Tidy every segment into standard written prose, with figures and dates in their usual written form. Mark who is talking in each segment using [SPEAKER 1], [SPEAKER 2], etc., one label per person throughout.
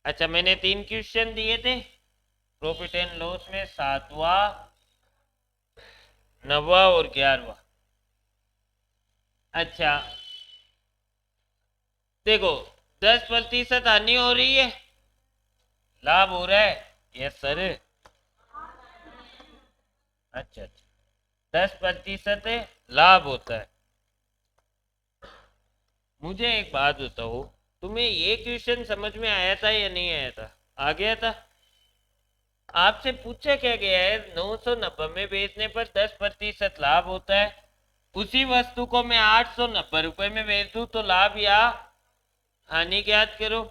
[SPEAKER 1] अच्छा, मैंने 3 क्वेश्चन दिए थे प्रॉफिट एंड लॉस में, 7वां, 9वां और 11वां। अच्छा देखो, 10% हानि हो रही है, लाभ हो रहा है। Yes sir. अच्छा अच्छा, 10% लाभ होता है। मुझे एक बात बताओ, तुम्हें ये क्वेश्चन समझ में आया था या नहीं आया था? आ गया था? आपसे पूछा क्या गया है, 990 में बेचने पर 10% लाभ होता है। उसी वस्तु को मैं 890 रुपए में बेच दूं तो लाभ या हानि ज्ञात करो।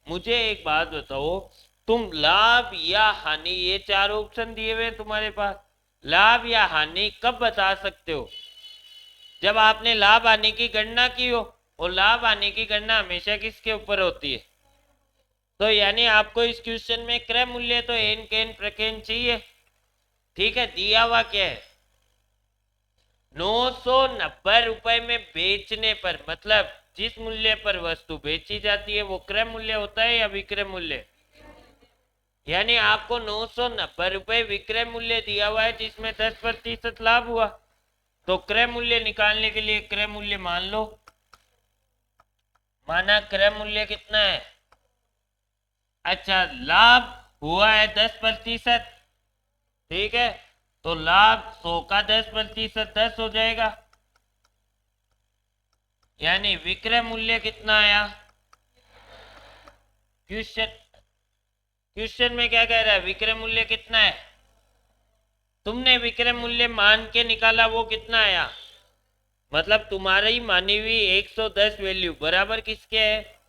[SPEAKER 1] मुझे एक बात बताओ, तुम लाभ या हानि, ये 4 ऑप्शन दिए हुए तुम्हारे पास, लाभ या हानि कब बता सकते हो? जब आपने लाभ हानि की गणना की हो। और लाभ हानि की गणना हमेशा किसके ऊपर होती है? तो यानी आपको इस क्वेश्चन में क्रय मूल्य तो एन कैन प्रकेन चाहिए। ठीक है, दिया हुआ क्या है? 990 रुपए में बेचने पर, मतलब जिस मूल्य पर वस्तु बेची जाती है वो क्रय मूल्य होता है या विक्रय मूल्य? यानी आपको 990 रुपए विक्रय मूल्य दिया हुआ है जिसमें 10% लाभ हुआ। तो क्रय मूल्य निकालने के लिए क्रय मूल्य मान लो। माना क्रय मूल्य कितना है? अच्छा, लाभ हुआ है 10%। ठीक है, तो लाभ 100 का 10%, 10 हो जाएगा। यानी विक्रय मूल्य कितना आया? क्वेश्चन क्वेश्चन में क्या कह रहा है, विक्रय मूल्य कितना है? तुमने विक्रय मूल्य मान के निकाला, वो कितना आया? मतलब तुम्हारी मानी हुई 110 वैल्यू बराबर किसके है?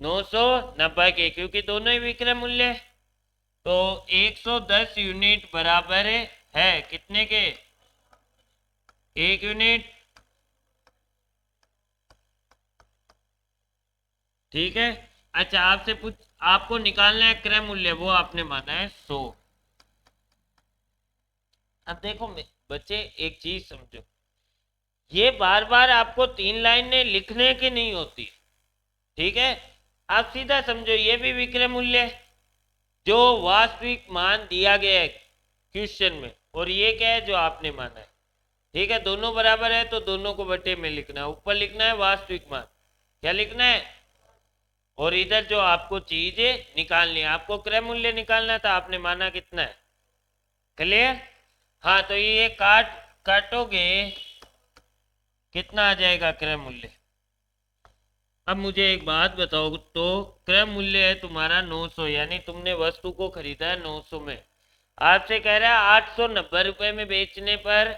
[SPEAKER 1] 990 के, क्योंकि दोनों ही विक्रय मूल्य है। तो 110 यूनिट बराबर है कितने के? 1 यूनिट। ठीक है। अच्छा, आपसे पूछ, आपको निकालना है क्रय मूल्य, वो आपने माना है 100। अब देखो बच्चे, एक चीज समझो, ये बार बार आपको 3 लाइनें लिखने की नहीं होती। ठीक है, आप सीधा समझो, ये भी विक्रय मूल्य है जो वास्तविक मान दिया गया है क्वेश्चन में, और ये क्या है जो आपने माना है। ठीक है, दोनों बराबर है तो दोनों को बटे में लिखना है, ऊपर लिखना है वास्तविक मान। क्या लिखना है? और इधर जो आपको चीज निकालनी है, आपको क्रय मूल्य निकालना था, आपने माना कितना है? क्लियर? हाँ, तो ये काटोगे, कितना आ जाएगा क्रय मूल्य? अब मुझे एक बात बताओ, तो क्रय मूल्य है तुम्हारा 900, यानी तुमने वस्तु को खरीदा है 900 में। आपसे कह रहा है 890 रुपए में बेचने पर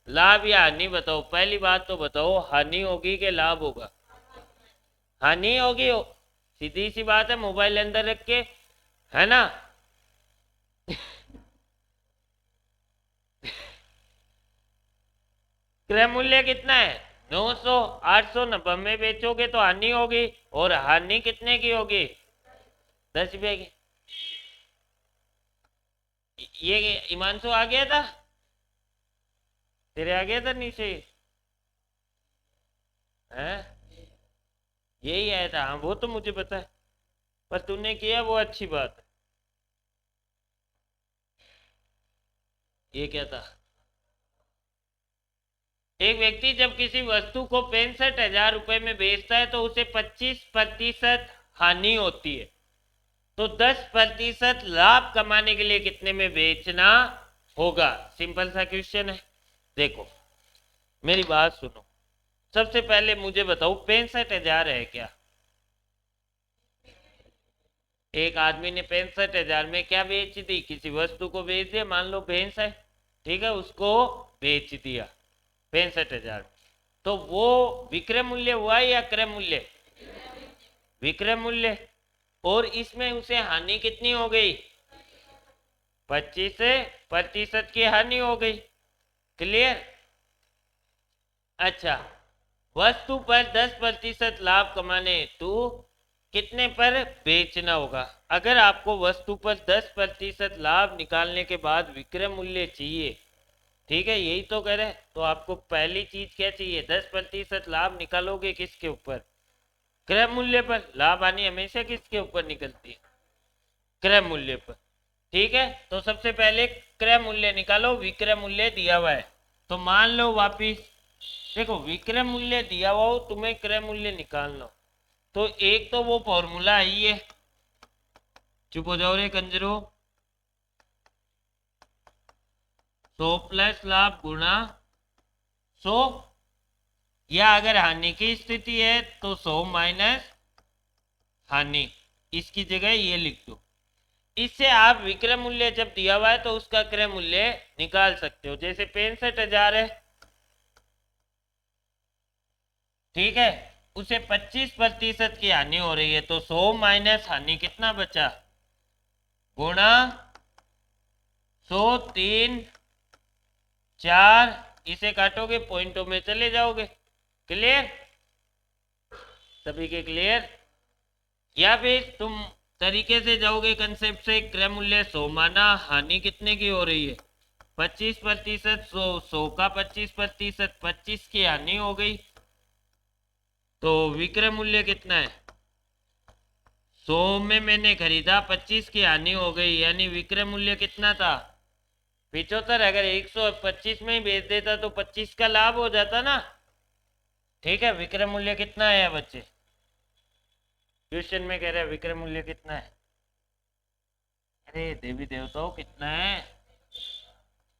[SPEAKER 1] लाभ या हानि बताओ। पहली बात तो बताओ, हानि होगी कि लाभ होगा? हानि होगी। सीधी सी बात है, मोबाइल अंदर रख के, है ना? क्रय मूल्य कितना है? 900। 890 में बेचोगे तो हानि होगी, और हानि कितने की होगी? 10 रुपए की। ये हिमांशु आ गया था? तेरे आ गया था नीचे? है? यही आया था, हाँ वो तो मुझे पता है, पर तूने किया वो अच्छी बात है। ये क्या था? एक व्यक्ति जब किसी वस्तु को 65,000 रुपए में बेचता है तो उसे 25% हानि होती है। तो 10% लाभ कमाने के लिए कितने में बेचना होगा? सिंपल सा क्वेश्चन है। देखो, मेरी बात सुनो, सबसे पहले मुझे बताओ 65,000 है क्या? एक आदमी ने 65,000 में क्या बेच दी? किसी वस्तु को बेच दिया, मान लो भैंस है, ठीक है, उसको बेच दिया 65,000। तो वो विक्रय मूल्य हुआ या क्रय मूल्य? विक्रय मूल्य। और इसमें उसे हानि कितनी हो गई? 25% की हानि हो गई। क्लियर? अच्छा, वस्तु पर 10% लाभ कमाने हेतु कितने पर बेचना होगा? अगर आपको वस्तु पर 10% लाभ निकालने के बाद विक्रय मूल्य चाहिए, ठीक है, यही तो करे, तो आपको पहली चीज क्या चाहिए? 10% लाभ निकालोगे किसके ऊपर? क्रय मूल्य पर। लाभ हानि हमेशा किसके ऊपर निकलती है? क्रय मूल्य पर। ठीक है, तो सबसे पहले क्रय मूल्य निकालो। विक्रय मूल्य दिया हुआ है तो मान लो वापिस, देखो विक्रय मूल्य दिया हुआ हो, तुम्हें क्रय मूल्य निकालना हो, तो एक तो वो फॉर्मूला ही है, चुप हो जाओ रे कंजरो, 100 प्लस लाभ गुणा 100, या अगर हानि की स्थिति है तो 100 माइनस हानि, इसकी जगह ये लिख दो। इससे आप विक्रय मूल्य जब दिया हुआ है तो उसका क्रय मूल्य निकाल सकते हो। जैसे 65,000 है, ठीक है, उसे 25% की हानि हो रही है, तो 100 माइनस हानि कितना बचा, गुणा 100, 3, 4, इसे काटोगे पॉइंटों में चले जाओगे। क्लियर? सभी के क्लियर? या फिर तुम तरीके से जाओगे कंसेप्ट से, क्रय मूल्य 100 माना, हानि कितने की हो रही है, 25%, 100 का 25%, 25 की हानि हो गई, तो विक्रय मूल्य कितना है, 100 में मैंने खरीदा, 25 की हानि हो गई, यानी विक्रय मूल्य कितना था, 75। अगर 125 में ही बेच देता तो 25 का लाभ हो जाता ना। ठीक है, विक्रय मूल्य कितना है बच्चे? क्वेश्चन में कह रहे हैं विक्रय मूल्य कितना है। अरे देवी देवताओं कितना है,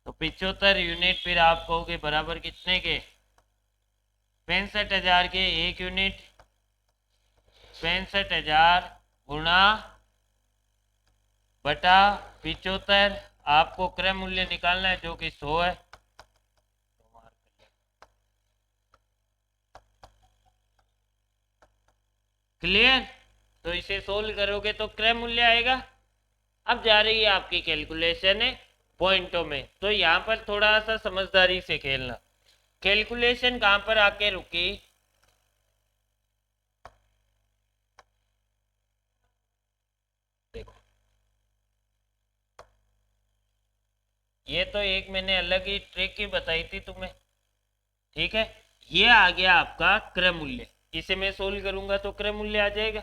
[SPEAKER 1] तो 75 यूनिट, फिर आप कहोगे बराबर कितने के, 65,000 के 1 यूनिट, 65,000 गुणा बटा 75, आपको क्रय मूल्य निकालना है जो कि 100 है। क्लियर? तो इसे सोल्व करोगे तो क्रय मूल्य आएगा। अब जा रही है आपकी कैलकुलेशन है पॉइंटों में, तो यहाँ पर थोड़ा सा समझदारी से खेलना। कैलकुलेशन कहां पर आके रुकी, देखो ये तो एक मैंने अलग ही ट्रिक ही बताई थी तुम्हें। ठीक है, ये आ गया आपका क्रय मूल्य, इसे मैं सोल्व करूंगा तो क्रय मूल्य आ जाएगा।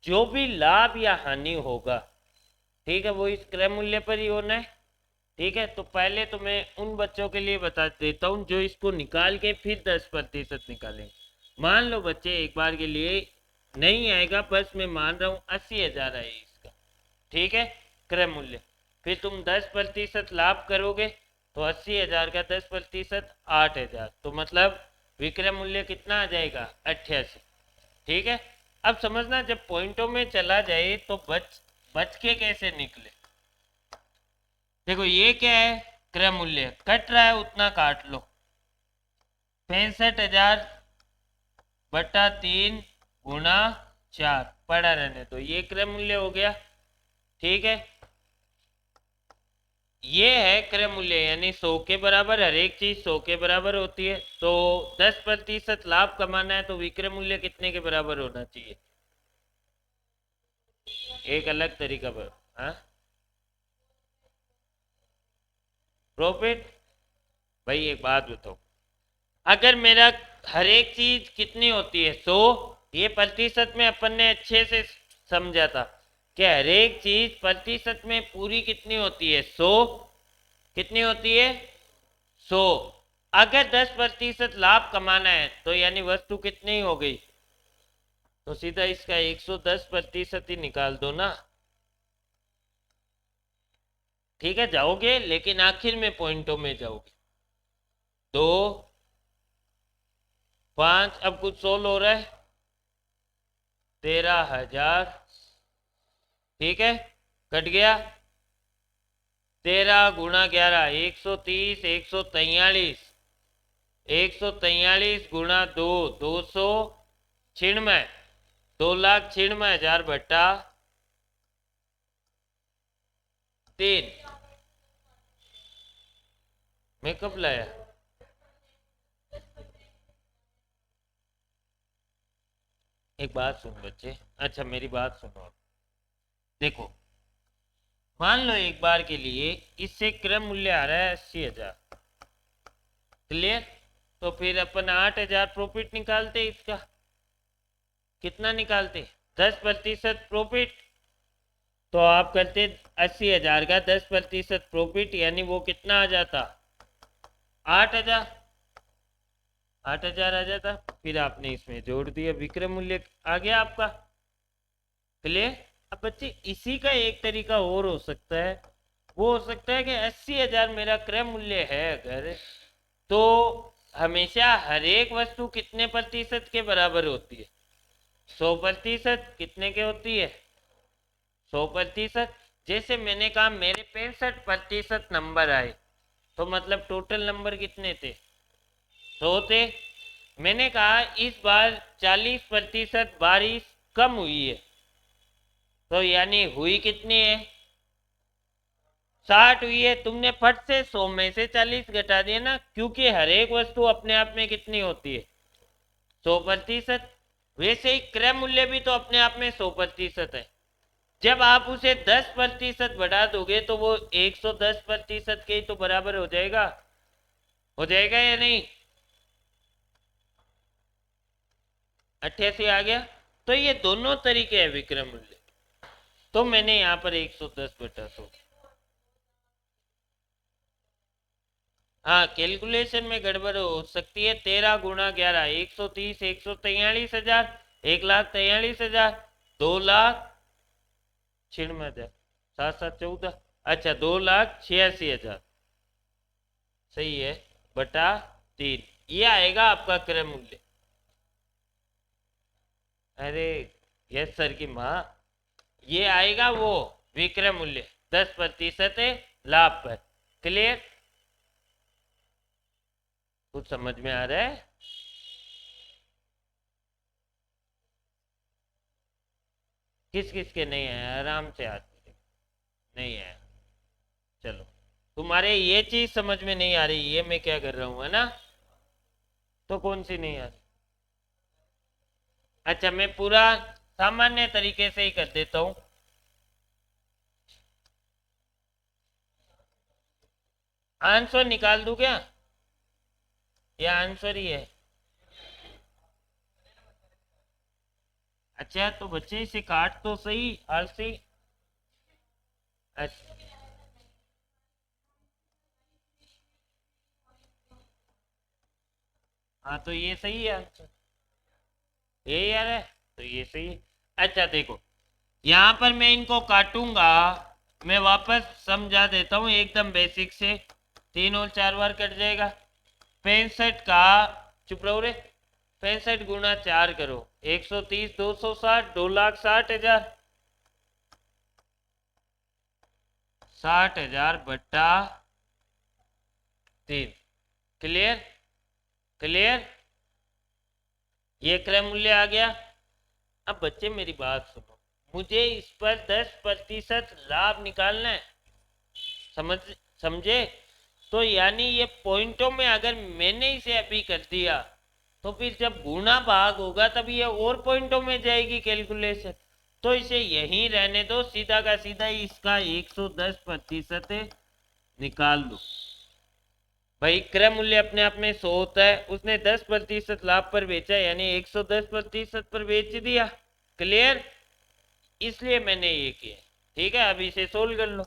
[SPEAKER 1] जो भी लाभ या हानि होगा, ठीक है, वो इस क्रय मूल्य पर ही होना है। ठीक है, तो पहले तो मैं उन बच्चों के लिए बता देता हूं जो इसको निकाल के फिर 10% निकालेंगे। मान लो बच्चे एक बार के लिए नहीं आएगा, बस मैं मान रहा हूं 80,000 है इसका। ठीक है, क्रय मूल्य, फिर तुम 10% लाभ करोगे तो 80,000 का 10% 8,000, तो मतलब विक्रय मूल्य कितना आ जाएगा, 88। ठीक है, अब समझना जब पॉइंटों में चला जाए तो बच बच के कैसे निकले। देखो ये क्या है, क्रय मूल्य कट रहा है उतना काट लो, 65,000 बटा 3 गुणा 4 पड़ा रहने तो ये क्रय मूल्य हो गया। ठीक है, ये है क्रय मूल्य, यानी 100 के बराबर, हर एक चीज 100 के बराबर होती है, तो 10% लाभ कमाना है तो विक्रय मूल्य कितने के बराबर होना चाहिए, एक अलग तरीका पर। हाँ, प्रॉफिट। भाई एक बात बताओ, अगर मेरा हर एक चीज कितनी होती है 100, ये प्रतिशत में अपन ने अच्छे से समझा था कि हर एक चीज प्रतिशत में पूरी कितनी होती है 100, कितनी होती है 100। अगर 10% लाभ कमाना है तो यानी वस्तु कितनी हो गई, तो सीधा इसका 110% ही निकाल दो ना। ठीक है, जाओगे लेकिन आखिर में पॉइंटों में जाओगे, 2, 5, अब कुछ सोल्व हो रहा है, 13,000। ठीक है, कट गया, 13 गुणा 11 130, 143, 143 गुणा 2 296, 2,96,000 बट्टा 3। मैं कब लाया, एक बात सुन बच्चे, अच्छा मेरी बात सुनो। देखो मान लो एक बार के लिए इससे क्रय मूल्य आ रहा है 80,000। क्लियर? तो फिर अपन 8,000 प्रॉफिट निकालते इसका। कितना निकालते? 10% प्रॉफिट। तो आप करते 80,000 का 10% प्रॉफिट, यानी वो कितना आ जाता? 8,000। 8,000 आ जाता। फिर आपने इसमें जोड़ दिया, विक्रय मूल्य आ गया आपका। क्लियर? अब बच्चे इसी का एक तरीका और हो सकता है, वो हो सकता है कि 80,000 मेरा क्रय मूल्य है अगर, तो हमेशा हर एक वस्तु कितने प्रतिशत के बराबर होती है? 100%। कितने के होती है? 100%। जैसे मैंने कहा मेरे 65% नंबर आए, तो मतलब टोटल नंबर कितने थे? 100 थे। मैंने कहा इस बार 40% बारिश कम हुई है, तो यानी हुई कितनी है? 60 हुई है। तुमने फट से 100 में से 40 घटा दिया ना, क्योंकि हर एक वस्तु अपने आप में कितनी होती है? 100%। वैसे ही क्रय मूल्य भी तो अपने आप में 100% है। जब आप उसे 10% बढ़ा दोगे तो वो 110% के ही तो बराबर हो जाएगा। हो जाएगा या नहीं? 88 आ गया। तो ये दोनों तरीके हैं विक्रय मूल्य। तो मैंने यहाँ पर 110/100। हाँ, कैलकुलेशन में गड़बड़ हो सकती है। 13 × 11 130, 143,000, 1,43,000, 2,96,000, 7 7 14, अच्छा 2,86,000, सही है, बटा 3। ये आएगा आपका क्रय मूल्य। अरे यस सर की माँ, ये आएगा वो विक्रय मूल्य 10% लाभ पर। क्लियर? कुछ समझ में आ रहा है? किस किस के नहीं है? आराम से आते नहीं है। चलो, तुम्हारे ये चीज समझ में नहीं आ रही, ये मैं क्या कर रहा हूँ, है ना? तो कौन सी नहीं आ रही? अच्छा, मैं पूरा सामान्य तरीके से ही कर देता हूँ। आंसर निकाल दूं क्या? ये आंसर ही है। अच्छा तो बच्चे इसे काट तो सही, आलसी। अच्छा, हाँ तो ये सही है आंसर, ये यार है, तो ये सही है। अच्छा देखो, यहाँ पर मैं इनको काटूंगा। मैं वापस समझा देता हूँ एकदम बेसिक से। 3 और 4 बार कट जाएगा। 65 का, चुप रहो रे, 65 × 4 करो, 130, 260, 2,60,000, 60,000 बट्टा 3। क्लियर? क्लियर? ये क्रय मूल्य आ गया। अब बच्चे मेरी बात सुनो, मुझे इस पर 10% लाभ निकालना है। समझ समझे? तो यानी ये पॉइंटों में अगर मैंने इसे अभी कर दिया, तो फिर जब गुणा भाग होगा तब ये और पॉइंटों में जाएगी कैलकुलेशन। तो इसे यहीं रहने दो, सीधा का सीधा इसका 110% निकाल दो। भाई क्रय मूल्य अपने आप में 100 होता है, उसने 10% लाभ पर बेचा, यानी 110% पर बेच दिया। क्लियर? इसलिए मैंने ये किया। ठीक है, अब इसे सोल्व कर लो।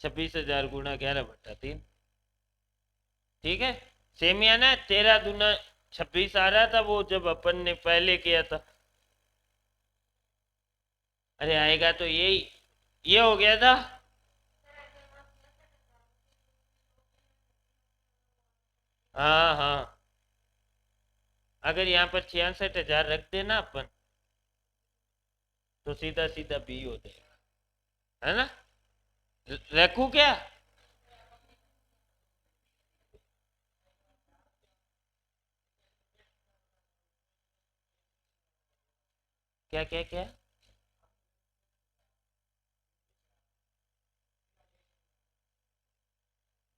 [SPEAKER 1] 26,000 × 11/3। ठीक है, सेम या ना? 13 दूना 26 आ रहा था वो जब अपन ने पहले किया था। अरे आएगा तो यही, ये हो गया था। हाँ हाँ, अगर यहाँ पर 66,000 रख देना अपन, तो सीधा सीधा बी हो जाएगा, है ना? रखू क्या? क्या क्या क्या?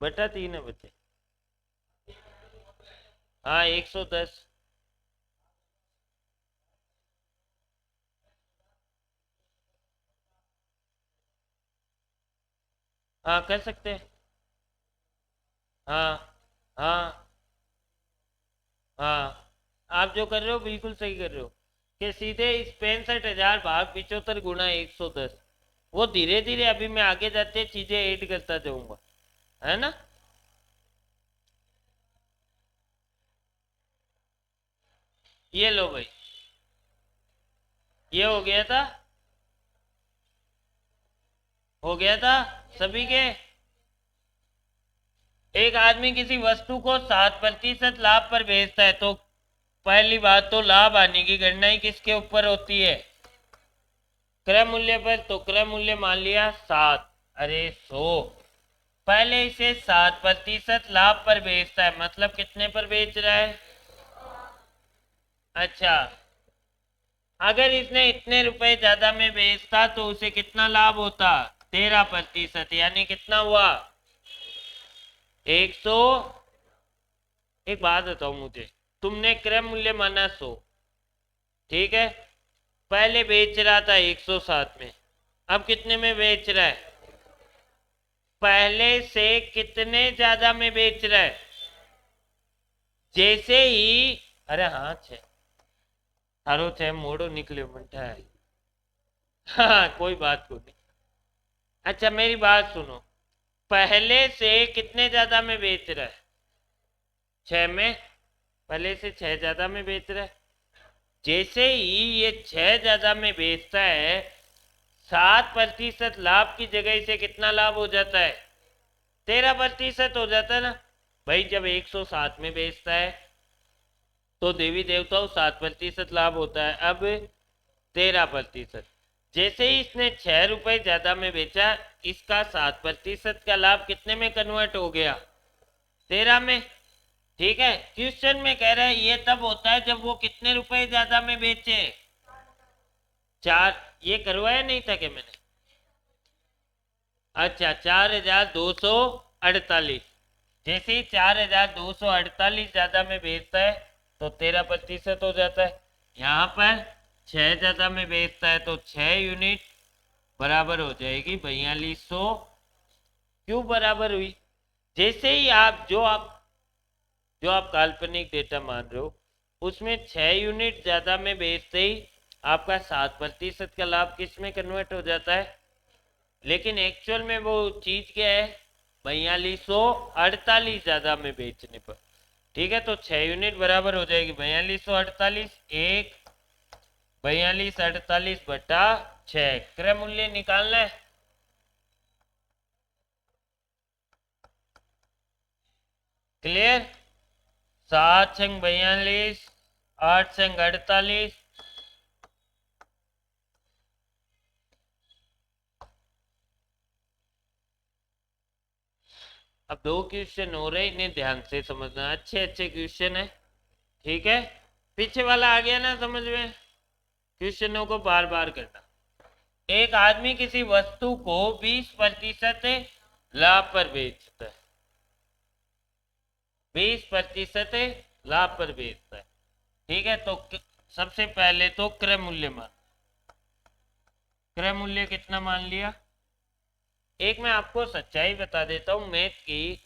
[SPEAKER 1] बटा 3 है बच्चे। हाँ 110। हाँ कर सकते हैं। हाँ हाँ हाँ आप जो कर रहे हो बिल्कुल सही कर रहे हो कि सीधे इस 65,000 भाग 75 गुणा 110, वो धीरे धीरे अभी मैं आगे जाते चीजें ऐड करता जाऊंगा, है ना। ये लो भाई, ये हो गया था सभी के। एक आदमी किसी वस्तु को 7% लाभ पर बेचता है, तो पहली बात तो लाभ आने की गणना ही किसके ऊपर होती है, क्रय मूल्य पर। तो क्रय मूल्य मान लिया 7, अरे 100, पहले इसे 7% लाभ पर बेचता है, मतलब कितने पर बेच रहा है। अच्छा, अगर इसने इतने रुपए ज्यादा में बेचता तो उसे कितना लाभ होता, 13%, यानी कितना हुआ 100। एक बात बताओ मुझे, तुमने क्रय मूल्य माना 100, ठीक है, पहले बेच रहा था 107 में, अब कितने में बेच रहा है, पहले से कितने ज्यादा में बेच रहा है। जैसे ही, अरे हाँ छे थारो छे मोड़ो निकले मंठा है। हाँ कोई बात को नहीं। अच्छा मेरी बात सुनो, पहले से कितने ज्यादा में बेच रहा है, 6 में, पहले से 6 ज्यादा में बेच रहा है। जैसे ही ये 6 ज्यादा में बेचता है, 7% लाभ की जगह से कितना लाभ हो जाता है, 13% हो जाता है ना भाई। जब 107 में बेचता है तो देवी देवताओं 7% लाभ होता है, अब 13%। जैसे ही इसने 6 रुपए ज्यादा में बेचा, इसका 7% का लाभ कितने में कन्वर्ट हो गया, 13 में। ठीक है, क्वेश्चन में कह रहा है ये तब होता है जब वो कितने रुपए ज्यादा में बेचे, 4। ये करवाया नहीं था कि मैंने, अच्छा 4,248। जैसे ही 4,248 ज्यादा में बेचता है तो 13% हो जाता है। यहाँ पर 6 ज्यादा में बेचता है तो 6 यूनिट बराबर हो जाएगी 4200। क्यों बराबर हुई, जैसे ही आप काल्पनिक डेटा मान रहे हो उसमें 6 यूनिट ज्यादा में बेचते ही आपका 7% का लाभ किस में कन्वर्ट हो जाता है। लेकिन एक्चुअल में वो चीज क्या है, 4248 ज्यादा में बेचने पर। ठीक है, तो 6 यूनिट बराबर हो जाएगी 4248, एक 4248 बटा 6। क्रय मूल्य निकालना है, क्लियर। 7 छंग 42, 8 छंग 48, अब 2 क्वेश्चन हो रहे, इन्हें ध्यान से समझना, अच्छे अच्छे क्वेश्चन है। ठीक है, पीछे वाला आ गया ना समझ में, क्वेश्चनों को बार बार करना। एक आदमी किसी वस्तु को 20% लाभ पर बेचता है, 20% लाभ पर बेचता है। ठीक है, तो सबसे पहले तो क्रय मूल्य मान, क्रय मूल्य कितना मान लिया। एक मैं आपको सच्चाई बता देता हूं मैथ की,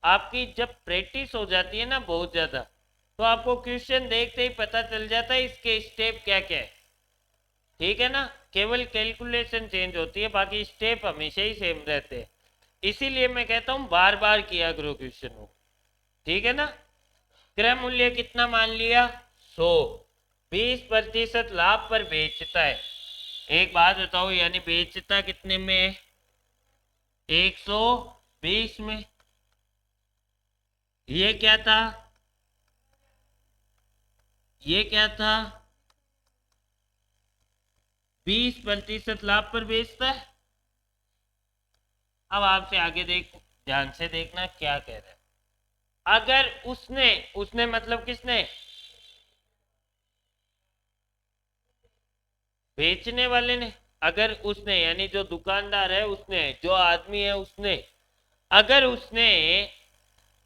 [SPEAKER 1] आपकी जब प्रैक्टिस हो जाती है ना बहुत ज्यादा, तो आपको क्वेश्चन देखते ही पता चल जाता है इसके स्टेप क्या क्या है। ठीक है ना, केवल कैलकुलेशन चेंज होती है, बाकी स्टेप हमेशा ही सेम रहते हैं। इसीलिए मैं कहता हूं बार बार किया करो क्वेश्चन को। ठीक है ना, क्रय मूल्य कितना मान लिया 100, 20% लाभ पर बेचता है। एक बात बताओ, यानी बेचता कितने में, 120 में। ये क्या था, ये क्या था, 20% लाभ पर बेचता है। अब आपसे आगे ध्यान से देखना क्या कह रहा है। अगर उसने मतलब किसने, बेचने वाले ने, अगर उसने यानी जो दुकानदार है उसने, जो आदमी है उसने, अगर उसने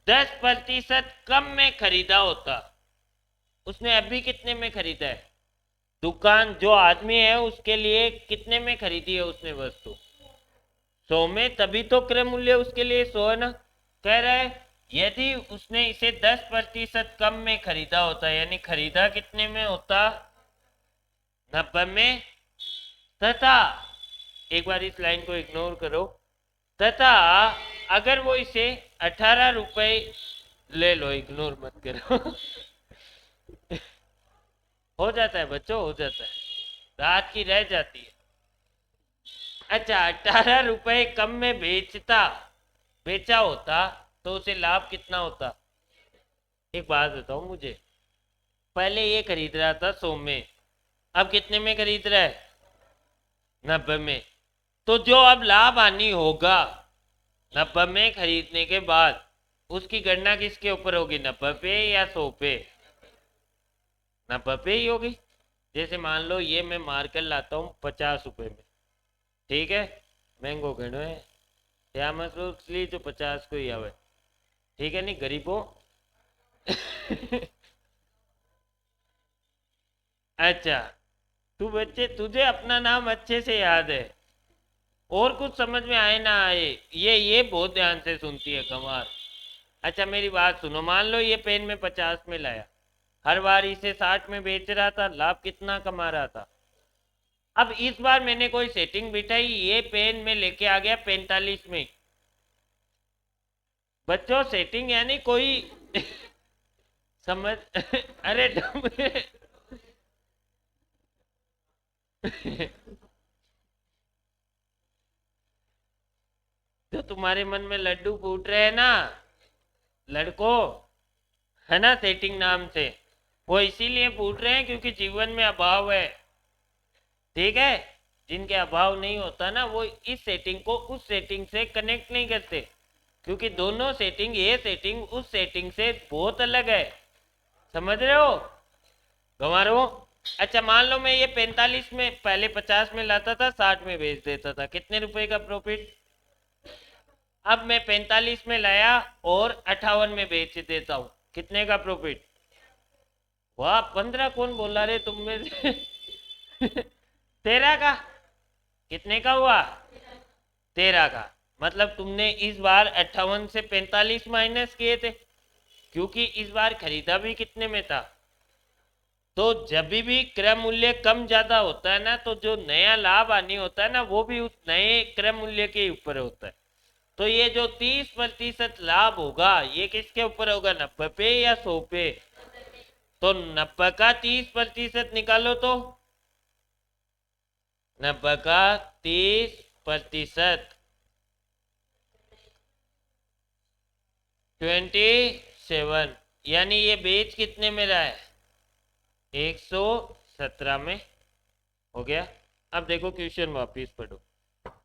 [SPEAKER 1] 10% कम में खरीदा होता, उसने अभी कितने में खरीदा है, दुकान जो आदमी है उसके लिए कितने में खरीदी है उसने वस्तु, 100 में, तभी तो क्रय मूल्य उसके लिए 100 है ना। कह रहा है यदि उसने इसे 10% कम में खरीदा होता, यानी खरीदा कितने में होता, 90 में, तथा, एक बार इस लाइन को इग्नोर करो, तथा अगर वो इसे 18 रुपए, ले लो इग्नोर मत करो हो जाता है बच्चों, हो जाता है, रात की रह जाती है। अच्छा, 18 रुपए कम में बेचा होता तो उसे लाभ कितना होता। एक बात बताओ मुझे, पहले ये खरीद रहा था 100 में, अब कितने में खरीद रहा है, 90 में। तो जो अब लाभ हानि होगा 90 में खरीदने के बाद, उसकी गणना किसके ऊपर होगी, 90 पे या 100 पे, 90 पे ही होगी। जैसे मान लो ये मैं मार्कर लाता हूँ 50 रुपए में, ठीक है, महंगो घणो है, या मतलब इसलिए जो 50 को ही आवे, ठीक है, नहीं गरीबों अच्छा, तू बच्चे तुझे अपना नाम अच्छे से याद है, और कुछ समझ में आए ना आए, ये बहुत ध्यान से सुनती है कमाल। अच्छा मेरी बात सुनो, मान लो ये पेन में 50 में लाया, हर बार इसे 60 में बेच रहा था, लाभ कितना कमा रहा था। अब इस बार मैंने कोई सेटिंग बिठाई, ये पेन में लेके आ गया 45 में। बच्चों सेटिंग यानी कोई समझ अरे जो तुम्हारे मन में लड्डू फूट रहे हैं ना लड़कों, है ना, सेटिंग नाम से, वो इसीलिए फूट रहे हैं क्योंकि जीवन में अभाव है, ठीक है। जिनके अभाव नहीं होता ना, वो इस सेटिंग को उस सेटिंग से कनेक्ट नहीं करते, क्योंकि दोनों सेटिंग, ये सेटिंग उस सेटिंग से बहुत अलग है, समझ रहे हो गंवारो। अच्छा मान लो मैं ये 45 में, पहले 50 में लाता था, 60 में बेच देता था, कितने रुपए का प्रॉफिट। अब मैं 45 में लाया और 58 में बेच देता हूँ, कितने का प्रॉफिट। वाह, 15 कौन बोला रे तुम में से 13 का, कितने का हुआ, 13 का। मतलब तुमने इस बार 58 से 45 माइनस किए थे, क्योंकि इस बार खरीदा भी कितने में था। तो जब भी क्रय मूल्य कम ज्यादा होता है ना, तो जो नया लाभ हानि होता है ना, वो भी उस नए क्रय मूल्य के ऊपर होता है। तो ये जो 30% लाभ होगा, ये किसके ऊपर होगा, 90 पे या 100 पे। तो 90 का 30% निकालो, तो 90 का 30%, 27, यानी ये बेच कितने में रहा है, 117 में, हो गया। अब देखो क्वेश्चन वापिस पढ़ो।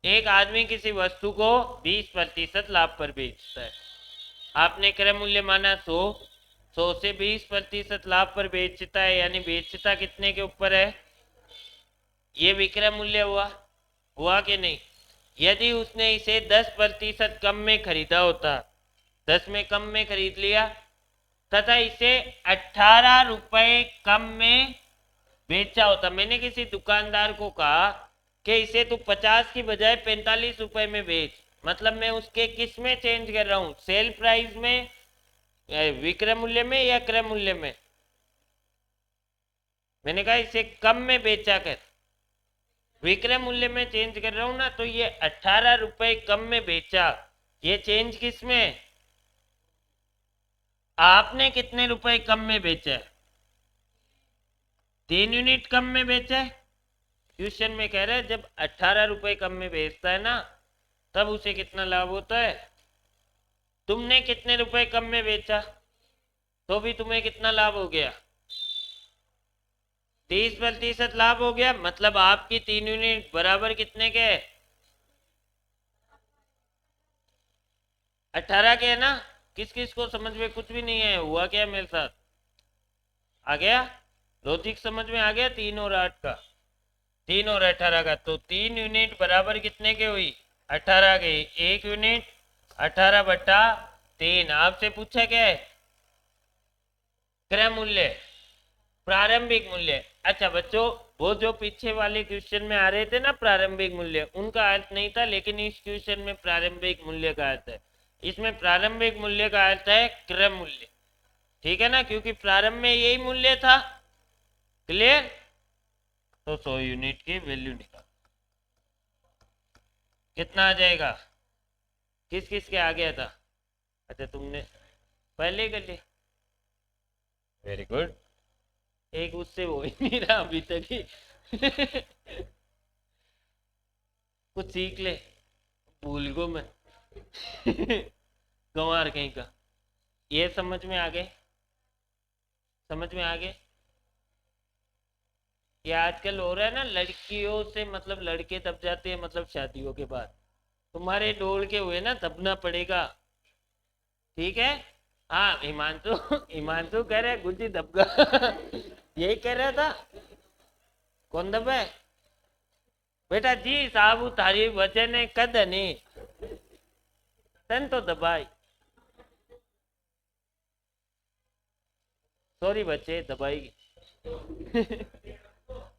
[SPEAKER 1] एक आदमी किसी वस्तु को 20% लाभ पर बेचता है, आपने क्रय मूल्य माना 100, 100 से 20% लाभ पर बेचता है, यानी बेचता कितने के ऊपर है, ये विक्रय मूल्य हुआ कि नहीं। यदि उसने इसे 10% कम में खरीदा होता, 10 में कम में खरीद लिया, तथा इसे 18 रुपए कम में बेचा होता। मैंने किसी दुकानदार को कहा कि इसे तू 50 की बजाय 45 रुपए में बेच, मतलब मैं उसके किस में चेंज कर रहा हूं, सेल प्राइस में, विक्रय मूल्य में या क्रय मूल्य में। मैंने कहा इसे कम में बेचा कर, विक्रय मूल्य में चेंज कर रहा हूं ना, तो ये 18 रुपए कम में बेचा, ये चेंज किस में, आपने कितने रुपए कम में बेचा है, 3 यूनिट कम में बेचा है। क्वेश्चन में कह रहा है जब 18 रुपए कम में बेचता है ना, तब उसे कितना लाभ होता है। तुमने कितने रुपए कम में बेचा, तो भी तुम्हें कितना लाभ हो गया, 30% लाभ हो गया। मतलब आपकी 3 यूनिट बराबर कितने के, 18 के है ना। किस किस को समझ में कुछ भी नहीं है, हुआ क्या मेरे साथ, आ गया लॉजिक समझ में आ गया। 3 और 8 का, 3 और 18 का, तो 3 यूनिट बराबर कितने के हुई, 18 के। 1 यूनिट 18/3। आपसे पूछा क्या है, क्रय मूल्य, प्रारंभिक मूल्य। अच्छा बच्चों, वो जो पीछे वाले क्वेश्चन में आ रहे थे ना प्रारंभिक मूल्य, उनका अर्थ नहीं था, लेकिन इस क्वेश्चन में प्रारंभिक मूल्य का अर्थ है। इसमें प्रारंभिक मूल्य का अर्थ है क्रम मूल्य, ठीक है ना, क्योंकि प्रारंभ में यही मूल्य था। क्लियर? तो 100 यूनिट की वैल्यू निकाल, कितना आ जाएगा? किस किस के आ गया था? अच्छा तुमने पहले कर लिया, वेरी गुड। एक उससे हो ही नहीं रहा अभी तक ही कुछ सीख ले, भूल गो मैं गंवार कहीं का। ये समझ में आ गए? समझ में आ गए? ये आजकल हो रहा है ना, लड़कियों से मतलब लड़के दब जाते हैं, मतलब शादियों के बाद। तुम्हारे डोल के हुए ना, दबना पड़ेगा, ठीक है? हाँ हिमांशु हिमांशु कह रहे गुड्डी दबगा यही कह रहा था। कौन दबा है? बेटा जी साहब थारी वजह ने कद नहीं तन तो दबाई। सॉरी बच्चे दबाई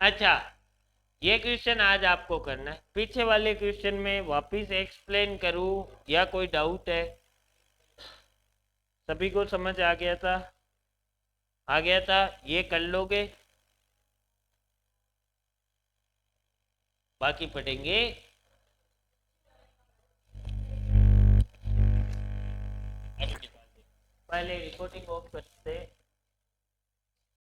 [SPEAKER 1] अच्छा, ये क्वेश्चन आज आपको करना है। पीछे वाले क्वेश्चन में वापिस एक्सप्लेन करूं या कोई डाउट है? सभी को समझ आ गया था? आ गया था? ये कर लोगे, बाकी पढ़ेंगे। पहले रिपोर्टिंग ऑफ करते